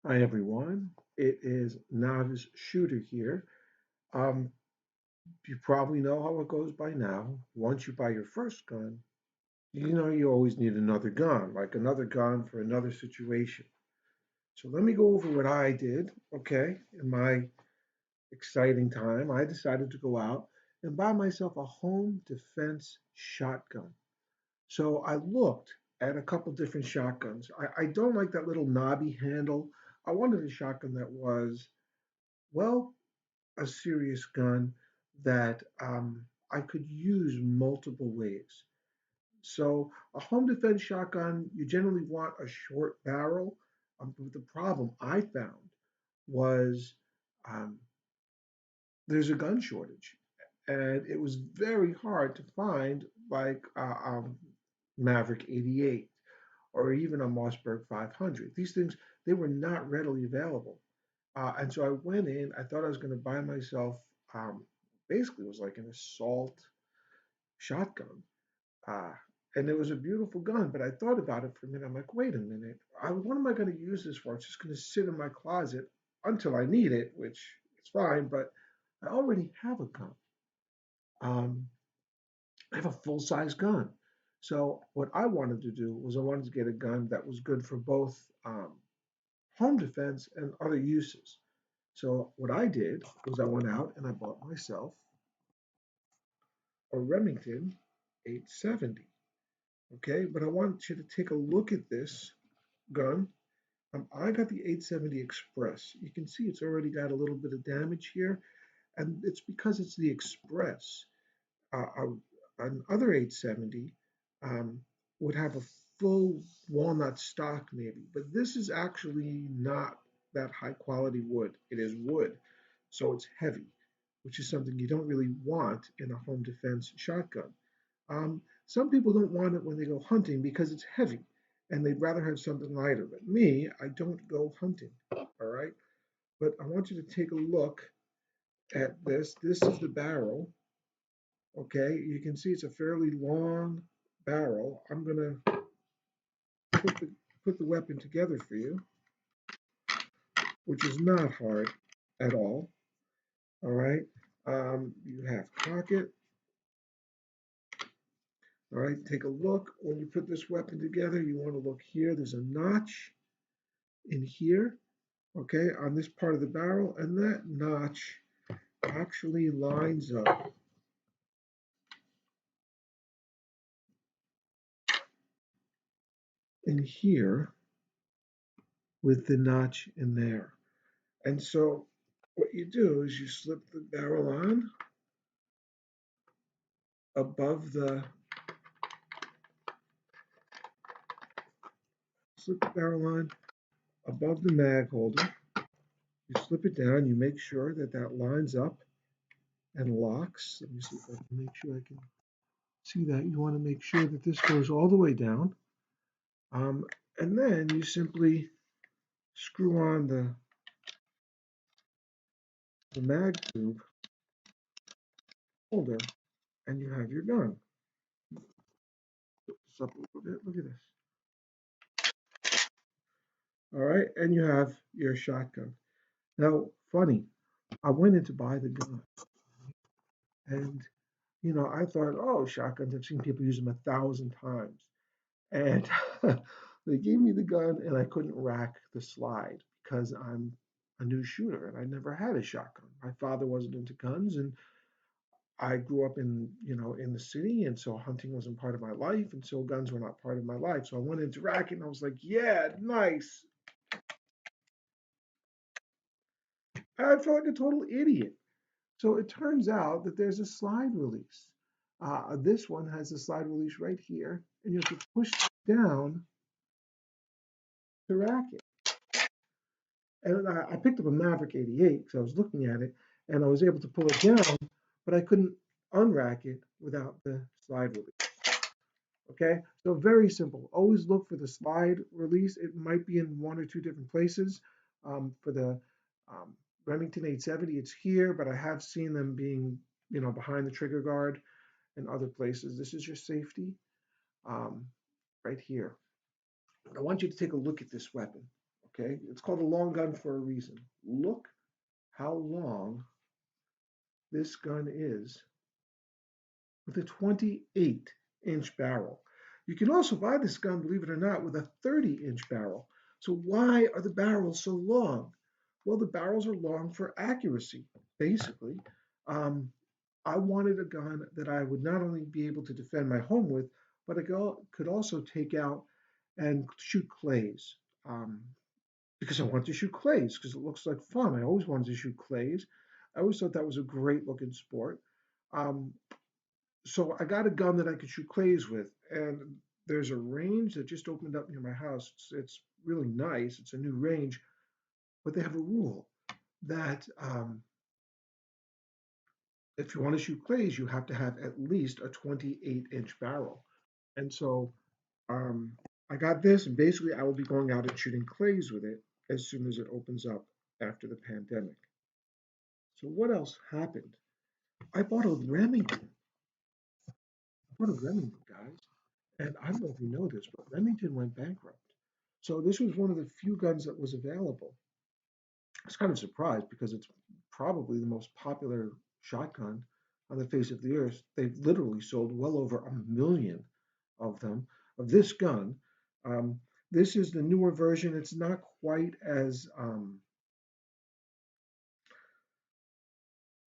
Hi everyone, it is Novice Shooter here. Um, you probably know how it goes by now. Once you buy your first gun, you know you always need another gun, like another gun for another situation. So let me go over what I did, okay? In my exciting time, I decided to go out and buy myself a home defense shotgun. So I looked at a couple different shotguns. I don't like that little knobby handle. I wanted a shotgun that was, well, a serious gun that I could use multiple ways. So a home defense shotgun, you generally want a short barrel. But the problem I found was um, there's a gun shortage, and it was very hard to find like Maverick 88 or even a Mossberg 500. These things, they were not readily available. And so I went in, I thought I was going to buy myself, um, basically, it was like an assault shotgun. Uh, and it was a beautiful gun, but I thought about it for a minute. I'm like, wait a minute, what am I going to use this for? It's just going to sit in my closet until I need it, which is fine, but I already have a gun. Um, I have a full size gun. So what I wanted to do was I wanted to get a gun that was good for both home defense and other uses. So what I did was I went out and I bought myself a Remington 870. Okay, but I want you to take a look at this gun. I got the 870 Express. You can see it's already got a little bit of damage here, and it's because it's the Express. An other 870 um, would have a full walnut stock maybe, but this is actually not that high quality wood. It is wood, so it's heavy, which is something you don't really want in a home defense shotgun. Some people don't want it when they go hunting because it's heavy and they'd rather have something lighter. But me, I don't go hunting. All right. But I want you to take a look at this. This is the barrel. Okay. You can see it's a fairly long barrel. I'm going to put the, put the weapon together for you, which is not hard at all. All right. You have cock it. All right. Take a look. When you put this weapon together, you want to look here. There's a notch in here, okay, on this part of the barrel, and that notch actually lines up in here with the notch in there. And so what you do is you slip the barrel on above the slip the barrel on above the mag holder. You slip it down, you make sure that that lines up and locks. Let me see if I can make sure I can see that. You want to make sure that this goes all the way down. Um, and then you simply screw on the mag tube holder, and you have your gun. Put this up a little bit. Look at this. All right, and you have your shotgun. Now, funny, I went in to buy the gun, and I thought, oh, shotguns. I've seen people use them 1,000 times, and they gave me the gun, and I couldn't rack the slide because I'm a new shooter, and I never had a shotgun. My father wasn't into guns, and I grew up in the city, and so hunting wasn't part of my life, and so guns were not part of my life. So I went into racking, and I was like, "Yeah, nice." And I felt like a total idiot. So it turns out that there's a slide release. This one has a slide release right here, and you have to push down to rack it. And I picked up a Maverick 88 because I was looking at it, and I was able to pull it down, but I couldn't unrack it without the slide release. Okay, so very simple. Always look for the slide release. It might be in one or two different places. For the um, Remington 870, it's here, but I have seen them being, behind the trigger guard and other places. This is your safety um, right here. But I want you to take a look at this weapon. Okay, it's called a long gun for a reason. Look how long this gun is with a 28-inch barrel. You can also buy this gun, believe it or not, with a 30-inch barrel. So why are the barrels so long? Well, the barrels are long for accuracy, basically. Um, I wanted a gun that I would not only be able to defend my home with, but I could also take out and shoot clays. Because I wanted to shoot clays because it looks like fun. I always wanted to shoot clays. I always thought that was a great looking sport. Um, so I got a gun that I could shoot clays with, and there's a range that just opened up near my house. It's really nice. It's a new range, but they have a rule that if you want to shoot clays, you have to have at least a 28-inch barrel. And so um, I got this, and basically I will be going out and shooting clays with it as soon as it opens up after the pandemic. So what else happened? I bought a Remington. I bought a Remington, guys. And I don't know if you know this, but Remington went bankrupt. So this was one of the few guns that was available. I was kind of surprised because it's probably the most popular shotgun on the face of the earth. They've literally sold well over 1 million of them, of this gun. Um, this is the newer version. It's not quite as,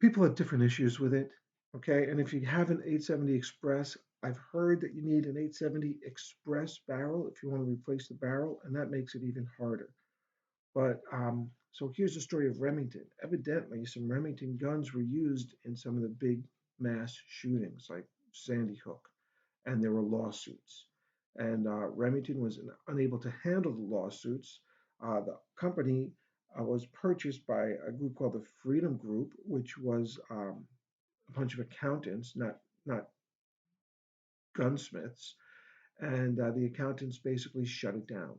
people have different issues with it. Okay. And if you have an 870 Express, I've heard that you need an 870 Express barrel if you want to replace the barrel, and that makes it even harder. But so here's the story of Remington. Evidently, some Remington guns were used in some of the big mass shootings, like Sandy Hook, and there were lawsuits. And Remington was unable to handle the lawsuits. The company was purchased by a group called the Freedom Group, which was a bunch of accountants, not gunsmiths, and the accountants basically shut it down.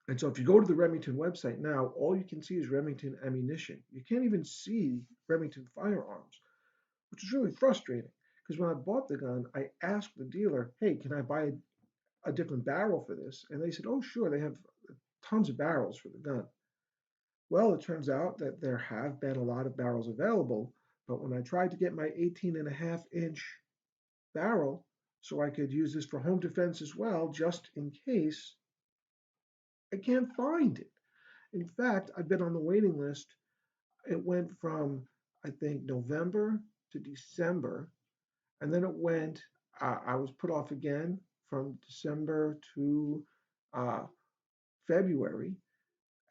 And so if you go to the Remington website now, all you can see is Remington ammunition. You can't even see Remington firearms, which is really frustrating. Because when I bought the gun, I asked the dealer, hey, can I buy a different barrel for this? And they said, oh, sure, they have tons of barrels for the gun. Well, it turns out that there have been a lot of barrels available, but when I tried to get my 18.5-inch barrel so I could use this for home defense as well, just in case, I can't find it. In fact, I've been on the waiting list. It went from, I think, November to December, and then it went, I was put off again from December to uh, February,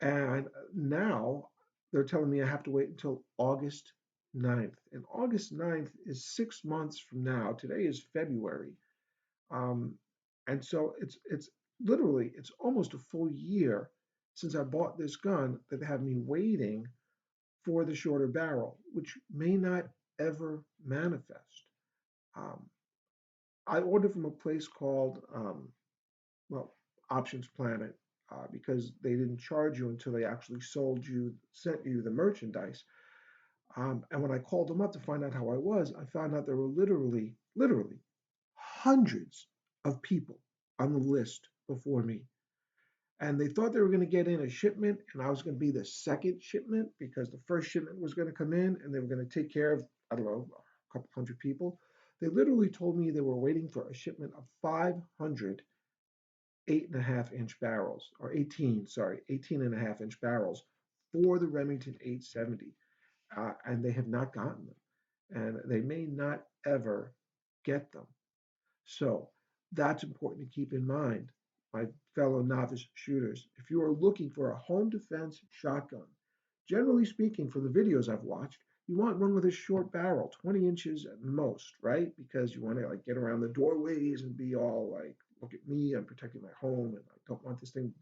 and now they're telling me I have to wait until August 9th. And August 9th is 6 months from now. Today is February. Um, and so it's literally it's almost a full year since I bought this gun that have me waiting for the shorter barrel, which may not ever manifest. Um, I ordered from a place called, well, Options Planet, because they didn't charge you until they actually sent you the merchandise. And when I called them up to find out how I was, I found out there were literally hundreds of people on the list before me. And they thought they were going to get in a shipment, and I was going to be the second shipment because the first shipment was going to come in and they were going to take care of, I don't know, a couple hundred people. They literally told me they were waiting for a shipment of 500 8.5-inch barrels, or 18.5-inch barrels for the Remington 870. And they have not gotten them. And they may not ever get them. So that's important to keep in mind, my fellow novice shooters. If you are looking for a home defense shotgun, generally speaking, from the videos I've watched, you want one with a short barrel, 20 inches at most, right? Because you want to like get around the doorways and be all like, look at me, I'm protecting my home, and I don't want this thing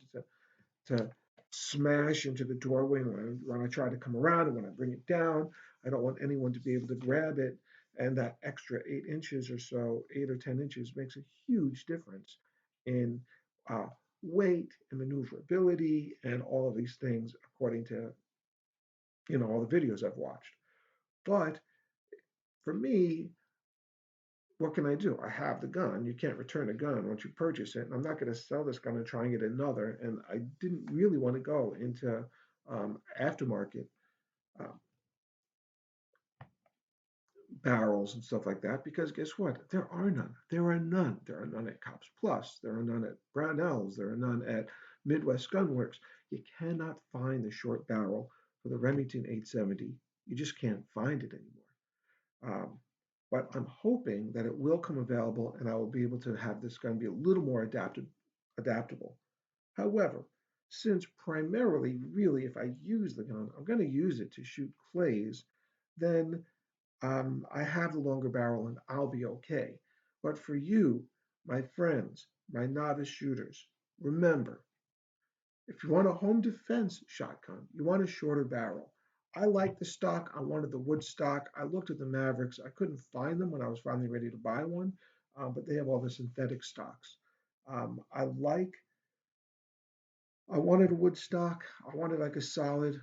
to smash into the doorway when I try to come around and when I bring it down. I don't want anyone to be able to grab it. And that extra 8 inches or so, 8 or 10 inches, makes a huge difference in uh, weight and maneuverability and all of these things, according to all the videos I've watched. But for me, what can I do? I have the gun. You can't return a gun once you purchase it. And I'm not going to sell this gun and try and get another. And I didn't really want to go into aftermarket uh, barrels and stuff like that because guess what? There are none. There are none. There are none at Cops Plus. There are none at Brownells. There are none at Midwest Gunworks. You cannot find the short barrel for the Remington 870. You just can't find it anymore. But I'm hoping that it will come available and I will be able to have this gun be a little more adaptable. However, since primarily, really, if I use the gun, I'm going to use it to shoot clays, then I have the longer barrel and I'll be okay. But for you, my friends, my novice shooters, remember, if you want a home defense shotgun, you want a shorter barrel. I like the stock. I wanted the wood stock. I looked at the Mavericks. I couldn't find them when I was finally ready to buy one, but they have all the synthetic stocks. I like. I wanted a wood stock. I wanted like a solid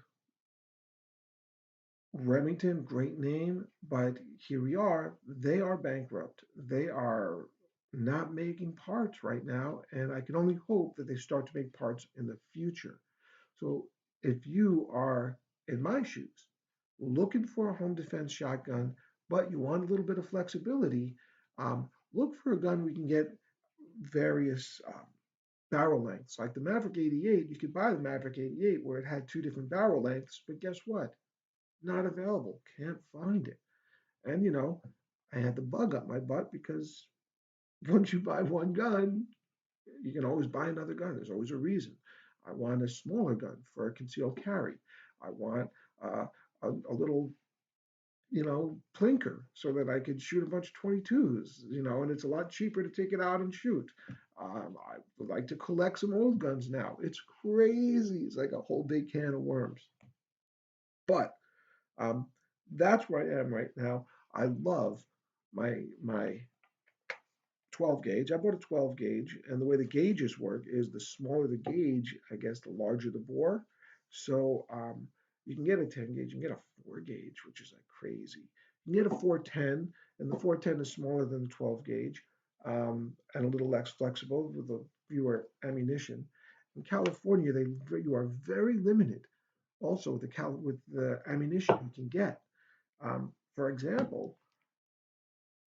Remington, great name, but here we are. They are bankrupt. They are not making parts right now, and I can only hope that they start to make parts in the future. So if you are in my shoes, looking for a home defense shotgun, but you want a little bit of flexibility, look for a gun we can get various barrel lengths. Like the Maverick 88, you could buy the Maverick 88 where it had two different barrel lengths, but guess what? Not available. Can't find it. And I had the bug up my butt because once you buy one gun, you can always buy another gun. There's always a reason. I want a smaller gun for a concealed carry. I want uh, a little, plinker so that I could shoot a bunch of 22s, and it's a lot cheaper to take it out and shoot. I would like to collect some old guns now. It's crazy. It's like a whole big can of worms. But um, that's where I am right now. I love my 12 gauge. I bought a 12 gauge, and the way the gauges work is the smaller the gauge, I guess, the larger the bore. So you can get a 10 gauge, you can get a 4 gauge, which is like crazy. You can get a 410, and the 410 is smaller than the 12 gauge and a little less flexible with a fewer ammunition. In California, you are very limited also with the ammunition you can get. For example,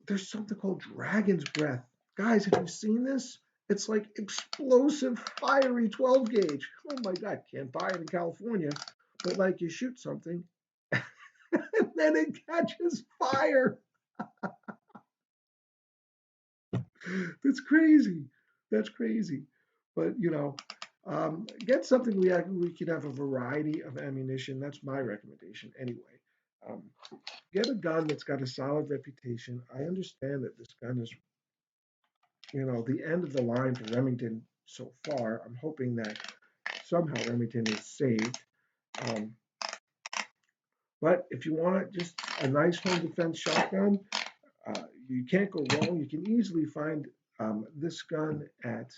there's something called Dragon's Breath. Guys, have you seen this? It's like explosive, fiery 12 gauge. Oh my God, can't buy it in California. But like you shoot something and then it catches fire. That's crazy. That's crazy. But get something we can have a variety of ammunition. That's my recommendation anyway. Um, get a gun that's got a solid reputation. I understand that this gun is the end of the line for Remington so far. I'm hoping that somehow Remington is saved. Um, but if you want just a nice home defense shotgun, you can't go wrong. You can easily find this gun at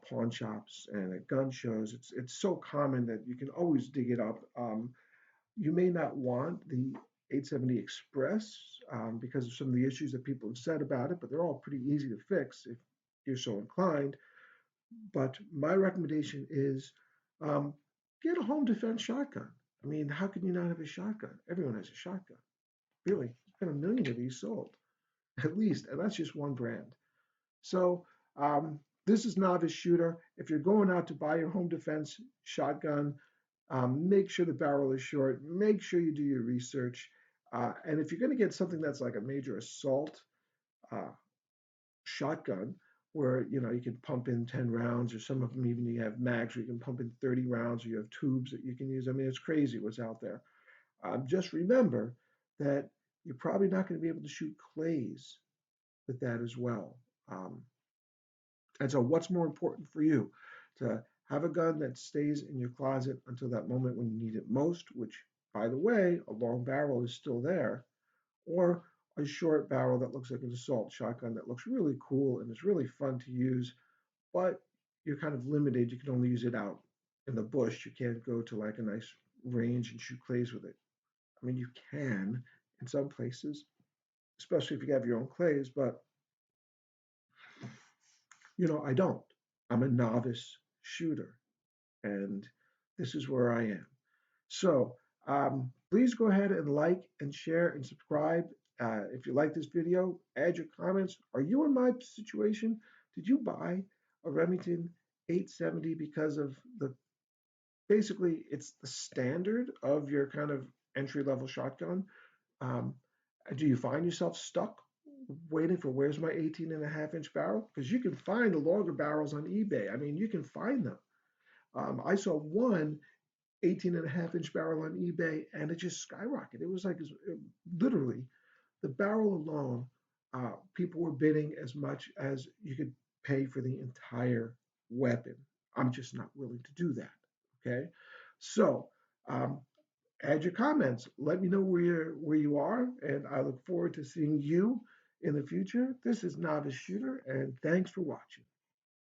pawn shops and at gun shows. It's so common that you can always dig it up. You may not want the 870 Express because of some of the issues that people have said about it, but they're all pretty easy to fix if you're so inclined. But my recommendation is um, get a home defense shotgun. I mean, how can you not have a shotgun? Everyone has a shotgun. Really, there's been a million of these sold, at least, and that's just one brand. So this is Novice Shooter. If you're going out to buy your home defense shotgun, make sure the barrel is short. Make sure you do your research. And if you're going to get something that's like a major assault, uh, shotgun where you can pump in 10 rounds, or some of them even you have mags where you can pump in 30 rounds, or you have tubes that you can use. I mean, it's crazy what's out there. Just remember that you're probably not going to be able to shoot clays with that as well. um, and so what's more important for you, to have a gun that stays in your closet until that moment when you need it most, which, by the way, a long barrel is still there, or a short barrel that looks like an assault shotgun that looks really cool and is really fun to use, but you're kind of limited. You can only use it out in the bush. You can't go to like a nice range and shoot clays with it. I mean, you can in some places, especially if you have your own clays. But I don't. I'm a novice shooter, and this is where I am. So please go ahead and like and share and subscribe. If you like this video, add your comments. Are you in my situation? Did you buy a Remington 870 because of the basically it's the standard of your kind of entry level shotgun? Um, do you find yourself stuck waiting for where's my 18.5 inch barrel? Because you can find the longer barrels on eBay. I mean, you can find them. I saw one 18.5 inch barrel on eBay and it just skyrocketed. It was like literally the barrel alone, people were bidding as much as you could pay for the entire weapon. I'm just not willing to do that. Okay. So, um, add your comments. Let me know where you are, and I look forward to seeing you in the future. This is Novice Shooter, and thanks for watching.